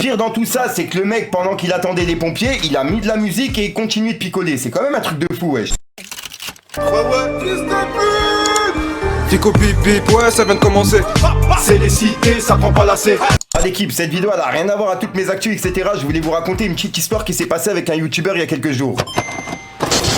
Pire dans tout ça, c'est que le mec, pendant qu'il attendait les pompiers, il a mis de la musique et il continuait de picoler. C'est quand même un truc de fou, wesh. Fico bip bip, ouais ça vient de commencer. C'est les cités, ça prend pas la C. Ah l'équipe, cette vidéo elle a rien à voir à toutes mes actus etc. Je voulais vous raconter une petite histoire qui s'est passée avec un youtubeur il y a quelques jours.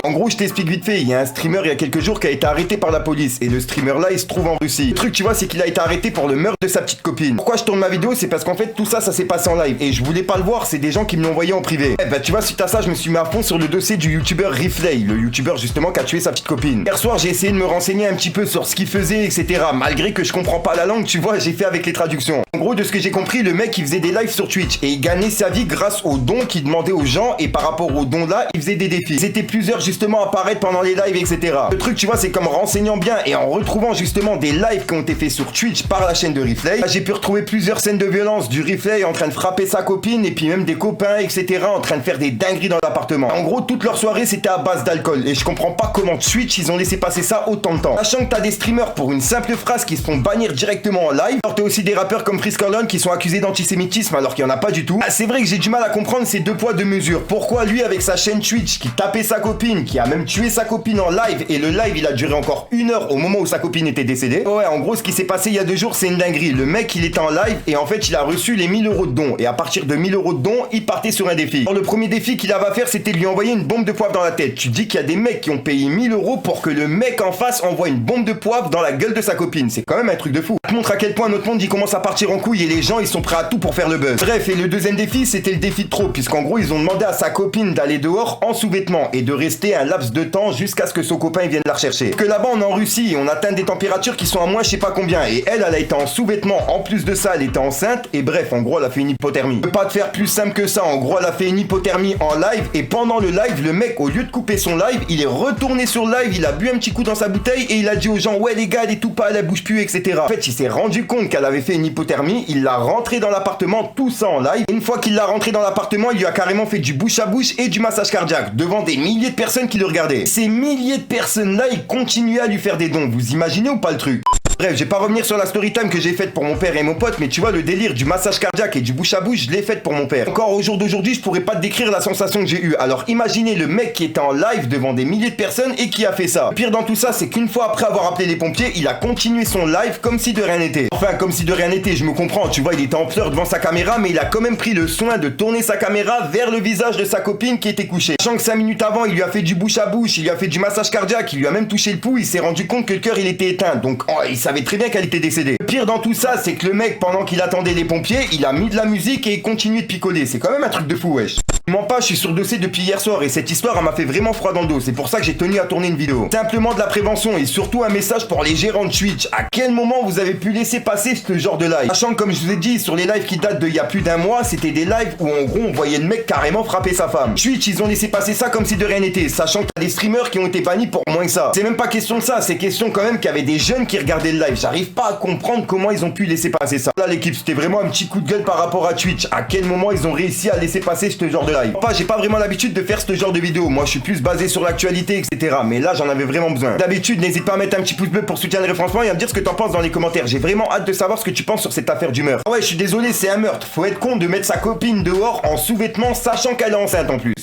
En gros, je t'explique vite fait, il y a un streamer il y a quelques jours qui a été arrêté par la police. Et le streamer là, il se trouve en Russie. Le truc, tu vois, c'est qu'il a été arrêté pour le meurtre de sa petite copine. Pourquoi je tourne ma vidéo? C'est parce qu'en fait, tout ça, ça s'est passé en live. Et je voulais pas le voir, c'est des gens qui me l'ont envoyé en privé. Eh bah, tu vois, suite à ça, je me suis mis à fond sur le dossier du youtubeur Reflay, le youtubeur justement qui a tué sa petite copine. Hier soir, j'ai essayé de me renseigner un petit peu sur ce qu'il faisait, etc. Malgré que je comprends pas la langue, tu vois, j'ai fait avec les traductions. En gros, de ce que j'ai compris, le mec, il faisait des lives sur Twitch. Et il gagnait sa vie grâce aux dons qu'il demandait aux gens. Et par rapport aux dons là, il faisait des défis. Ils étaient plusieurs justement à apparaître pendant les lives, etc. Le truc, tu vois, c'est comme renseignant bien et en retrouvant justement des lives qui ont été faits sur Twitch par la chaîne de Reflay, j'ai pu retrouver plusieurs scènes de violence du Reflay en train de frapper sa copine et puis même des copains, etc. en train de faire des dingueries dans l'appartement. En gros, toute leur soirée, c'était à base d'alcool et je comprends pas comment Twitch, ils ont laissé passer ça autant de temps. Sachant que t'as des streamers pour une simple phrase qui se font bannir directement en live. Alors t'as aussi des rappeurs comme Friscolon qui sont accusés d'antisémitisme alors qu'il y en a pas du tout. Ah, c'est vrai que j'ai du mal à comprendre ces deux poids deux mesures. Pourquoi lui avec sa chaîne Twitch qui tapait sa copine, qui a même tué sa copine en live et le live il a duré encore 1 heure au moment où sa copine était décédée. Ouais, en gros ce qui s'est passé il y a 2 jours c'est une dinguerie. Le mec il était en live et en fait il a reçu les 1000 € de dons et à partir de 1000 € de dons il partait sur un défi. Alors le premier défi qu'il avait à faire c'était de lui envoyer une bombe de poivre dans la tête. Tu dis qu'il y a des mecs qui ont payé 1000 € pour que le mec en face envoie une bombe de poivre dans la gueule de sa copine. C'est quand même un truc de fou. Ça montre à quel point notre monde il commence à partir en couille et les gens ils sont prêts à tout pour faire le buzz. Bref, et le deuxième défi c'était le défi de trop puisqu'en gros ils ont demandé à sa copine d'aller dehors en sous-vêtements et de rester un laps de temps jusqu'à ce que son copain vienne la rechercher. Que là-bas on est en Russie et on atteint des températures qui sont à moins je sais pas combien et elle a été en sous-vêtements, en plus de ça elle était enceinte et bref en gros elle a fait une hypothermie. Je peux pas te faire plus simple que ça, en gros elle a fait une hypothermie en live et pendant le live le mec au lieu de couper son live il est retourné sur le live, il a bu un petit coup dans sa bouteille et il a dit aux gens ouais les gars elle est tout pâle, elle bouge plus etc. En fait il s'est rendu compte qu'elle avait fait une hypothermie, il l'a rentré dans l'appartement tout ça en live et une fois qu'il l'a rentré dans l'appartement il lui a carrément fait du bouche à bouche et du massage cardiaque devant des milliers de personnes qui le regardaient. Ces milliers de personnes là ils continuaient à lui faire des dons, vous imaginez ou pas le truc? Bref, je vais pas revenir sur la story time que j'ai faite pour mon père et mon pote, mais tu vois, le délire du massage cardiaque et du bouche à bouche, je l'ai faite pour mon père. Encore au jour d'aujourd'hui, je pourrais pas te décrire la sensation que j'ai eue. Alors imaginez le mec qui était en live devant des milliers de personnes et qui a fait ça. Le pire dans tout ça, c'est qu'une fois après avoir appelé les pompiers, il a continué son live comme si de rien n'était. Enfin, comme si de rien n'était, je me comprends, tu vois, il était en pleurs devant sa caméra, mais il a quand même pris le soin de tourner sa caméra vers le visage de sa copine qui était couchée. Sachant que 5 minutes avant, il lui a fait du bouche à bouche, il lui a fait du massage cardiaque, il lui a même touché le pouls, il s'est rendu compte que le cœur il était éteint. Donc, il savait très bien qu'elle était décédé. Le pire dans tout ça, c'est que le mec, pendant qu'il attendait les pompiers, il a mis de la musique et il continuait de picoler. C'est quand même un truc de fou, wesh. Je mens pas, je suis sur le dossier depuis hier soir et cette histoire elle m'a fait vraiment froid dans le dos. C'est pour ça que j'ai tenu à tourner une vidéo. Simplement de la prévention et surtout un message pour les gérants de Twitch. À quel moment vous avez pu laisser passer ce genre de live? Sachant que comme je vous ai dit, sur les lives qui datent d'il y a plus d'1 mois, c'était des lives où en gros on voyait le mec carrément frapper sa femme. Twitch, ils ont laissé passer ça comme si de rien n'était. Sachant que t'as des streamers qui ont été bannis pour moins que ça. C'est même pas question de ça, c'est question quand même qu'il y avait des jeunes qui regardaient le live. J'arrive pas à comprendre comment ils ont pu laisser passer ça. Là l'équipe, c'était vraiment un petit coup de gueule par rapport à Twitch. À quel moment ils ont réussi à laisser passer ce genre de live? J'ai pas vraiment l'habitude de faire ce genre de vidéo. Moi je suis plus basé sur l'actualité etc. Mais là j'en avais vraiment besoin. D'habitude n'hésite pas à mettre un petit pouce bleu pour soutenir le référencement et à me dire ce que t'en penses dans les commentaires. J'ai vraiment hâte de savoir ce que tu penses sur cette affaire du meurtre. Ouais je suis désolé c'est un meurtre. Faut être con de mettre sa copine dehors en sous-vêtements sachant qu'elle est enceinte en plus.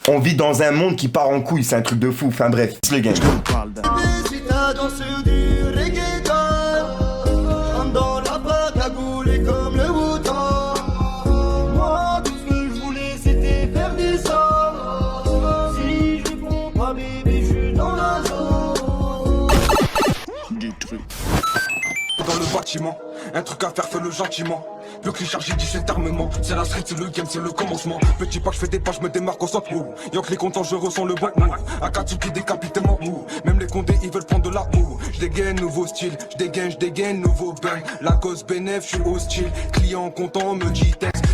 On vit dans un monde qui part en couille, c'est un truc de fou. Enfin bref, c'est le game. Dans le bâtiment, un truc à faire, fais-le gentiment. Le cliché chargé dit c'est armement. C'est la street, c'est le game, c'est le commencement. Petit pas, je fais des pas, je me démarque au centre. Y'a que les contents, je ressens le bon. Akatsu qui décapite mon mou. Même les condés, ils veulent prendre de la mou. Je dégaine, nouveau style. Je dégaine, nouveau bang. La cause bénéf, je suis hostile. Client content, me dit texte.